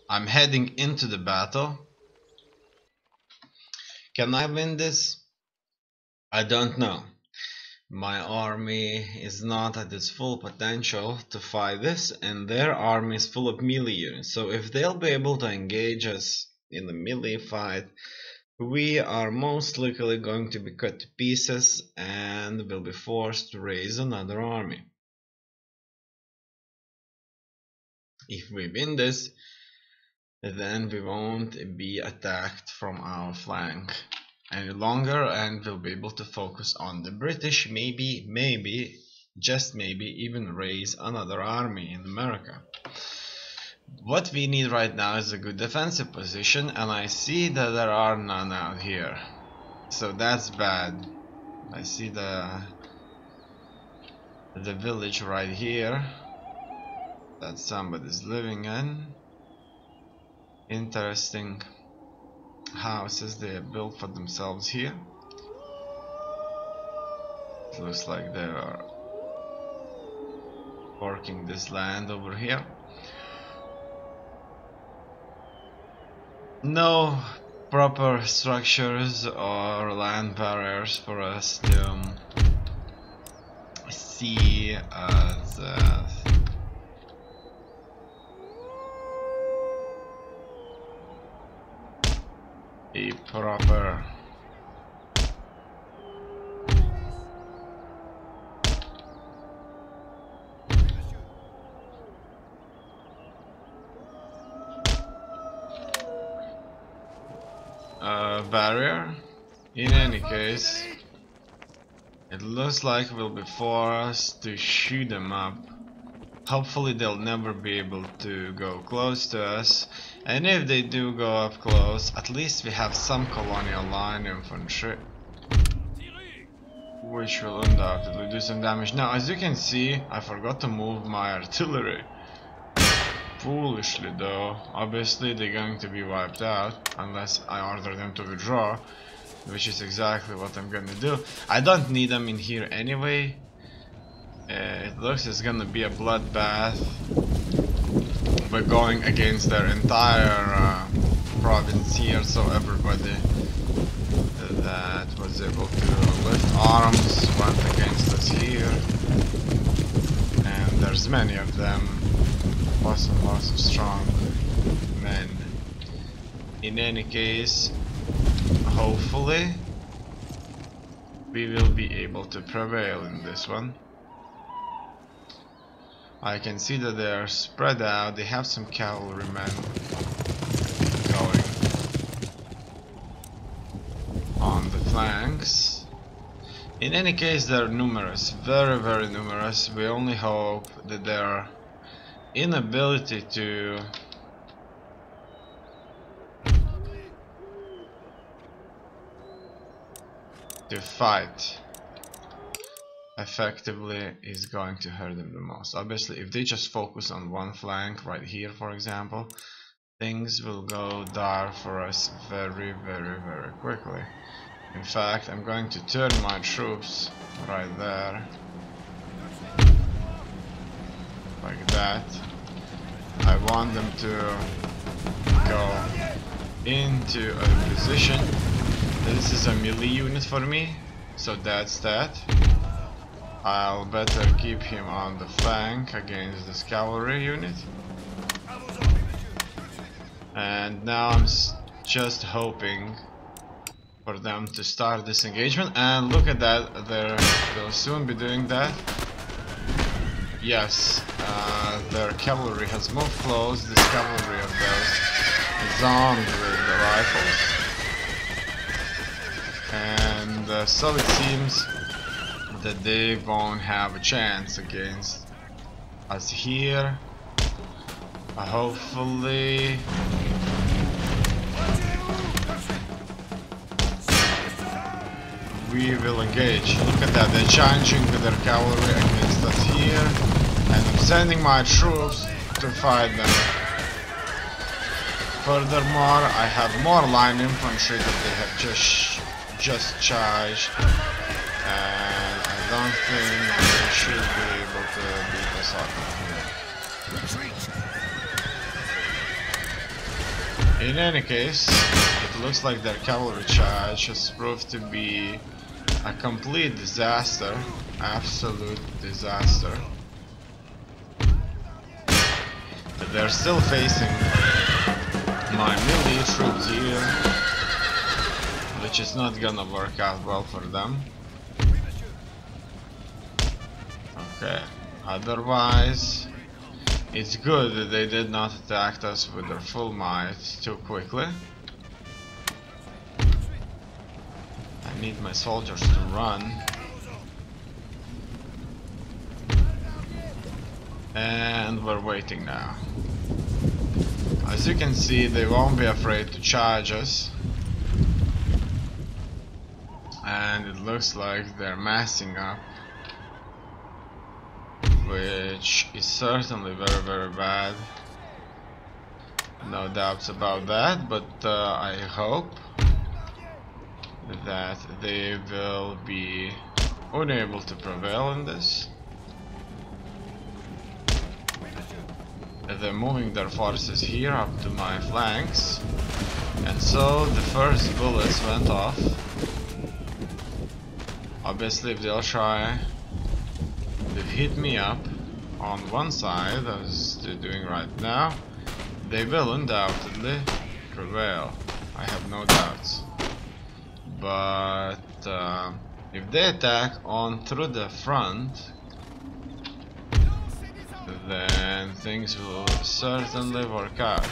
I'm heading into the battle. Can I win this? I don't know. My army is not at its full potential to fight this, and their army is full of melee units. So if they'll be able to engage us in the melee fight, we are most likely going to be cut to pieces and will be forced to raise another army. If we win this, then we won't be attacked from our flank any longer and we'll be able to focus on the British, maybe, just maybe even raise another army in America. What we need right now is a good defensive position, and I see that there are none out here, so that's bad. I see the village right here that somebody's living in. Interesting houses they have built for themselves here. It looks like they are working this land over here. No proper structures or land barriers for us to see as a proper barrier. In any case, it looks like we'll be forced to shoot them up. Hopefully they'll never be able to go close to us, and if they do go up close, at least we have some colonial line infantry, which will undoubtedly do some damage. Now, as you can see, I forgot to move my artillery. Foolishly though, obviously they're going to be wiped out unless I order them to withdraw, which is exactly what I'm gonna do. I don't need them in here anyway. It looks it's gonna be a bloodbath. We're going against their entire province here, so everybody that was able to lift arms went against us here. And there's many of them. Lots of strong men. In any case, hopefully we will be able to prevail in this one. I can see that they are spread out. They have some cavalrymen going on the flanks. In any case, they're numerous, very numerous. We only hope that their inability to fight effectively is going to hurt them the most. Obviously, if they just focus on one flank right here, for example, things will go dire for us very quickly. In fact, I'm going to turn my troops right there, like that. I want them to go into a position. This is a melee unit for me, so that's that. I'll better keep him on the flank against this cavalry unit. And now I'm just hoping for them to start this engagement, and look at that, they'll soon be doing that. Yes, their cavalry has moved close. This cavalry of theirs is armed with the rifles, and so it seems that they won't have a chance against us here. Hopefully we will engage. Look at that, they're charging with their cavalry against us here, and I'm sending my troops to fight them. Furthermore, I have more line infantry that they have just charged, and I don't think they should be able to beat us up here. In any case, it looks like their cavalry charge has proved to be a complete disaster, absolute disaster. But they're still facing my melee troops here, which is not gonna work out well for them. Okay, otherwise, it's good that they did not attack us with their full might too quickly. I need my soldiers to run. And we're waiting now. As you can see, they won't be afraid to charge us. And it looks like they're massing up, which is certainly very, very bad. No doubts about that, but I hope that they will be unable to prevail in this. They're moving their forces here up to my flanks, and so the first bullets went off. Obviously, if they'll try, they've hit me up on one side, as they're doing right now, they will undoubtedly prevail. I have no doubts. But if they attack on through the front, then things will certainly work out.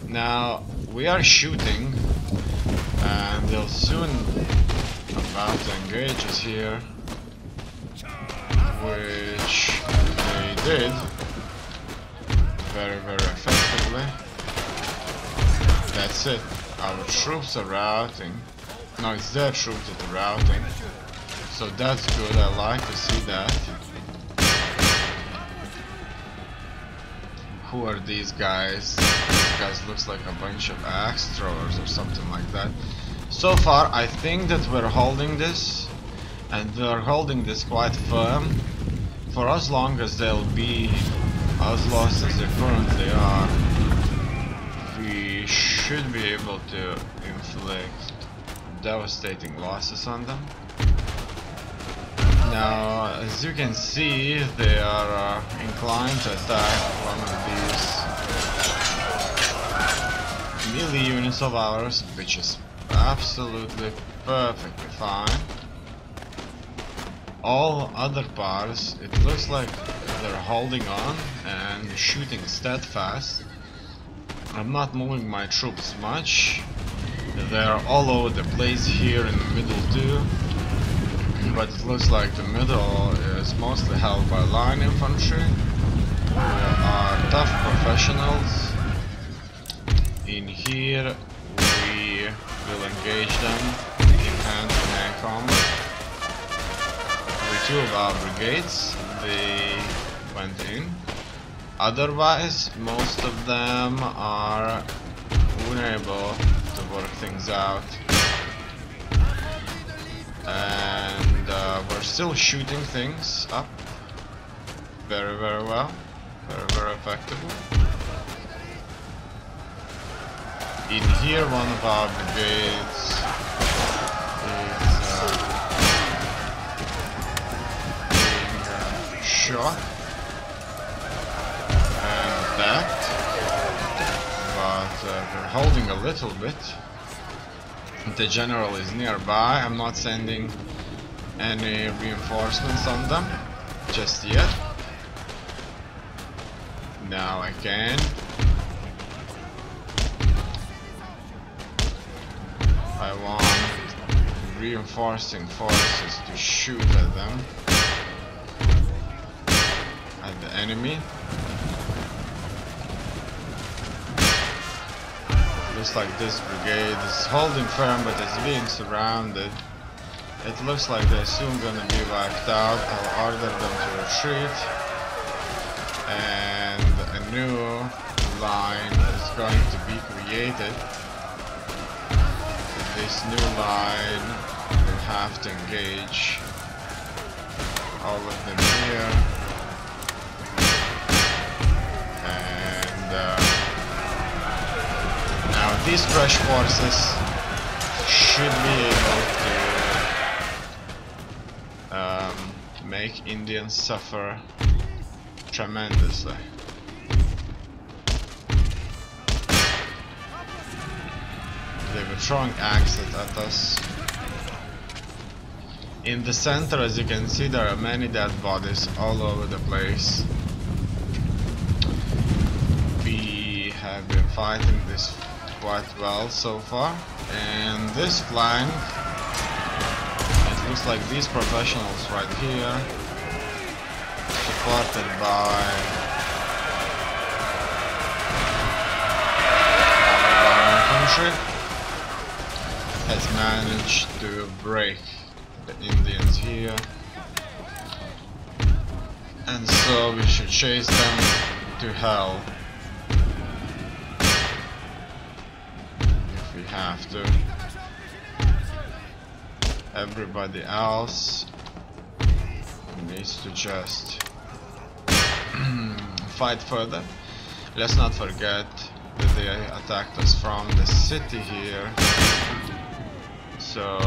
Now we are shooting, and they'll soon about to engage us here, which they did very, very effectively. That's it. Our troops are routing. No, it's their troops that are routing. So that's good. I like to see that. Who are these guys? These guys looks like a bunch of axe throwers or something like that. So far, I think that we're holding this, and we're holding this quite firm. For as long as they'll be as lost as they currently are, we should be able to inflict devastating losses on them. Now, as you can see, they are inclined to attack one of these melee units of ours, which is absolutely perfectly fine. All other parts, it looks like they're holding on and shooting steadfast. I'm not moving my troops much. They're all over the place here in the middle too. But it looks like the middle is mostly held by line infantry. We are tough professionals. In here we will engage them in hand-to-hand combat. With two of our brigades, they went in. Otherwise, most of them are unable to work things out. And we're still shooting things up very, very well, very, very effectively. In here, one of our brigades is being shot and attacked, but they're holding a little bit. The general is nearby. I'm not sending any reinforcements on them just yet. Now I can. I want reinforcing forces to shoot at them, at the enemy. Looks like this brigade is holding firm, but it's being surrounded. It looks like they're soon gonna be wiped out. I'll order them to retreat, and a new line is going to be created. This new line will have to engage all of them here, and these crash forces should be able to make Indians suffer tremendously. They were throwing axes at us. In the center, as you can see, there are many dead bodies all over the place. We have been fighting this quite well so far. And this flank, it looks like these professionals right here, supported by our infantry, has managed to break the Indians here, and so we should chase them to hell if we have to. Everybody else needs to just fight further. Let's not forget that they attacked us from the city here, so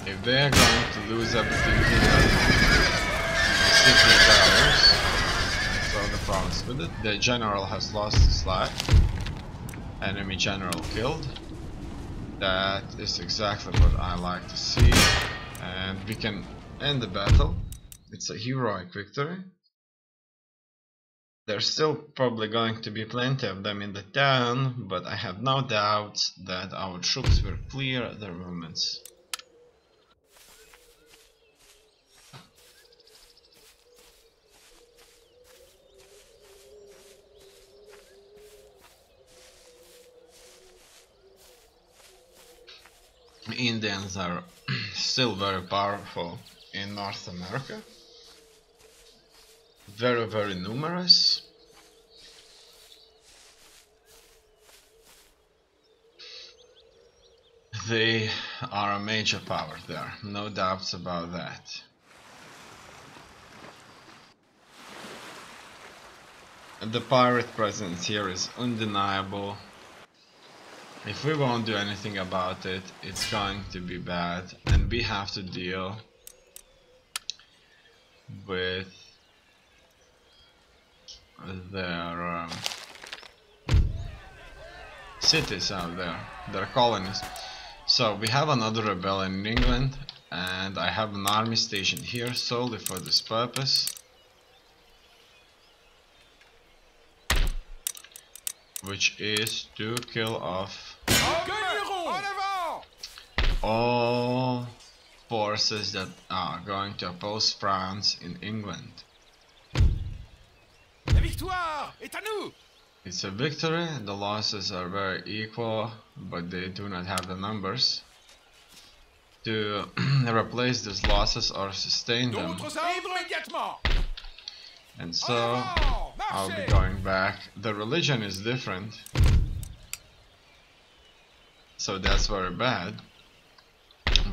if they are going to lose everything here, the city towers, so the province with it. The general has lost his life. Enemy general killed. That is exactly what I like to see, and we can end the battle. It's a heroic victory. There's still probably going to be plenty of them in the town, but I have no doubts that our troops will clear their movements. Indians are still very powerful in North America. Very, very numerous. They are a major power there, no doubts about that. And the pirate presence here is undeniable. If we won't do anything about it, it's going to be bad, and we have to deal with their cities out there, their colonies. So we have another rebellion in England, and I have an army stationed here solely for this purpose, which is to kill off all forces that are going to oppose France in England. It's a victory, the losses are very equal, but they do not have the numbers to replace these losses or sustain them. And so I'll be going back. The religion is different, so that's very bad.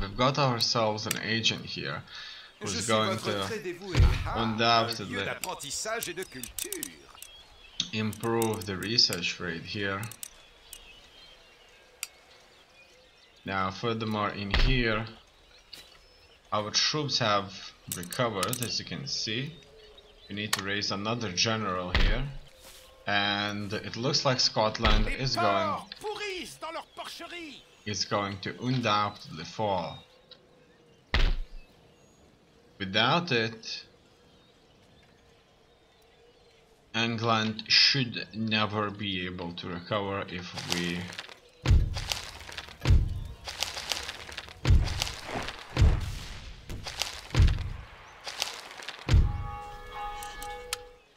We've got ourselves an agent here who's going to undoubtedly improve the research rate here. Now furthermore, in here our troops have recovered, as you can see. We need to raise another general here, and it looks like Scotland is going to undoubtedly fall. Without it, England should never be able to recover if we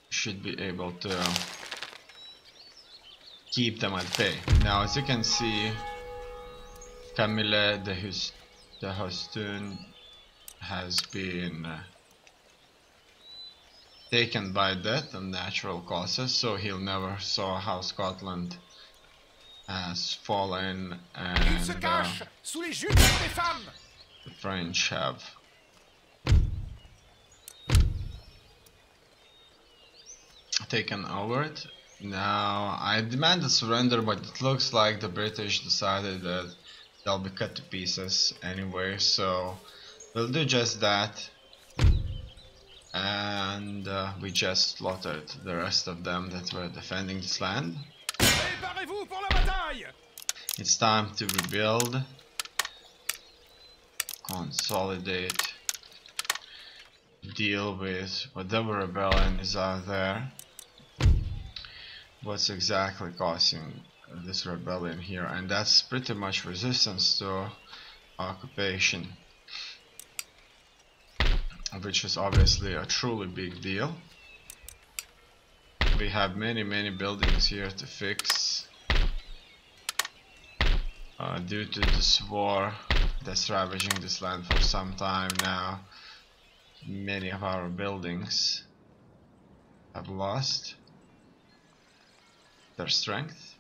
should be able to keep them at bay. Now, as you can see, Camille de Hostoun has been taken by death and natural causes, so he'll never saw how Scotland has fallen, and the French have taken over it. Now, I demanded surrender, but it looks like the British decided that they'll be cut to pieces anyway, so we'll do just that. And we just slaughtered the rest of them that were defending this land. Préparez-vous pour la bataille! It's time to rebuild, consolidate, deal with whatever rebellion is out there. What's exactly causing this rebellion here? And that's pretty much resistance to occupation, which is obviously a truly big deal. We have many buildings here to fix due to this war that's ravaging this land for some time now. Many of our buildings have lost their strength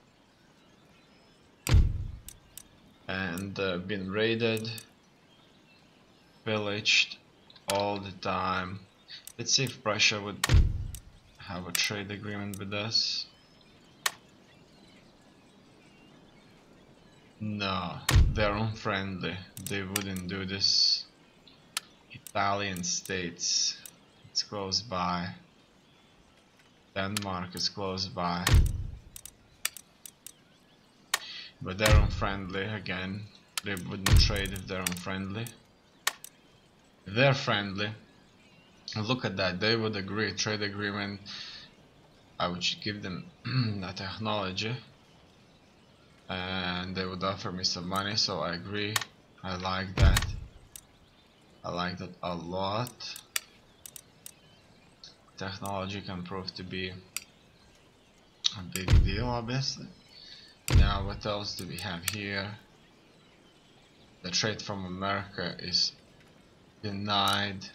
and been raided, pillaged all the time. Let's see if Prussia would have a trade agreement with us. No, they're unfriendly. They wouldn't do this. Italian states, it's close by. Denmark is close by. But they're unfriendly again. They wouldn't trade if they're unfriendly. If they're friendly, look at that, they would agree. Trade agreement, I would give them the technology and they would offer me some money, so I agree. I like that. I like that a lot. Technology can prove to be a big deal, obviously. Now, what else do we have here? The trade from America is denied.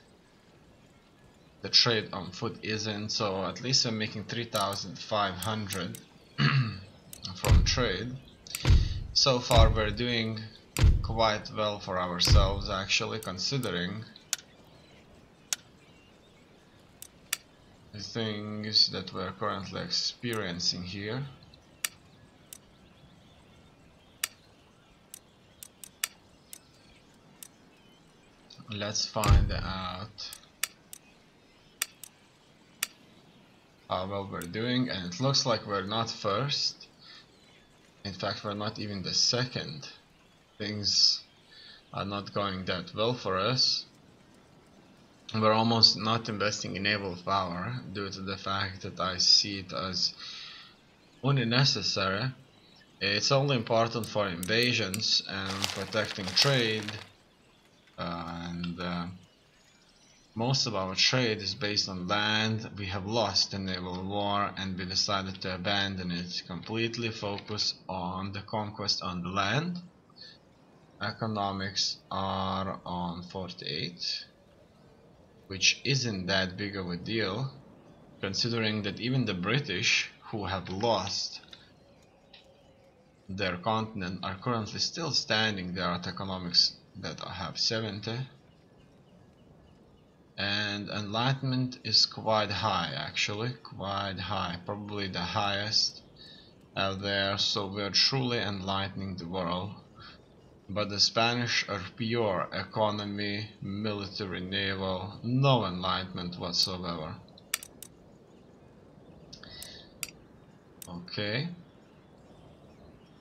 The trade on foot isn't, so at least I'm making 3,500 from trade. So far we're doing quite well for ourselves, actually, considering the things that we're currently experiencing here. Let's find out how well we're doing, and it looks like we're not first. In fact, we're not even the second. Things are not going that well for us. We're almost not investing in naval power due to the fact that I see it as unnecessary. It's only important for invasions and protecting trade, and most of our trade is based on land. We have lost the naval war and we decided to abandon it completely, focus on the conquest on the land. Economics are on 48, which isn't that big of a deal, considering that even the British, who have lost their continent, are currently still standing there at economics that have 70. And enlightenment is quite high, actually, quite high, probably the highest out there, so we're truly enlightening the world. But the Spanish are pure economy, military, naval, no enlightenment whatsoever. Okay.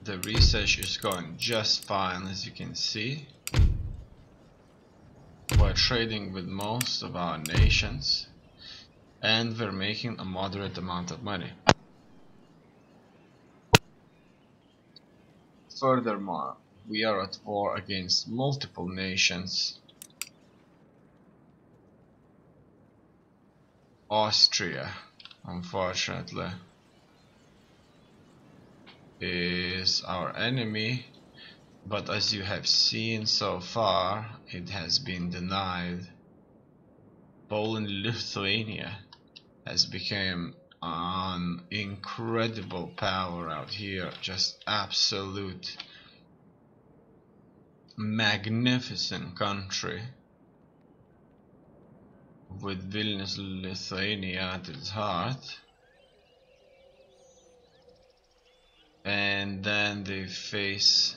The research is going just fine, as you can see. We're trading with most of our nations, and we're making a moderate amount of money. Furthermore, we are at war against multiple nations. Austria, unfortunately, is our enemy, but as you have seen so far, it has been denied. Poland, Lithuania has become an incredible power out here, just absolute magnificent country, with Vilnius, Lithuania at its heart. and then they face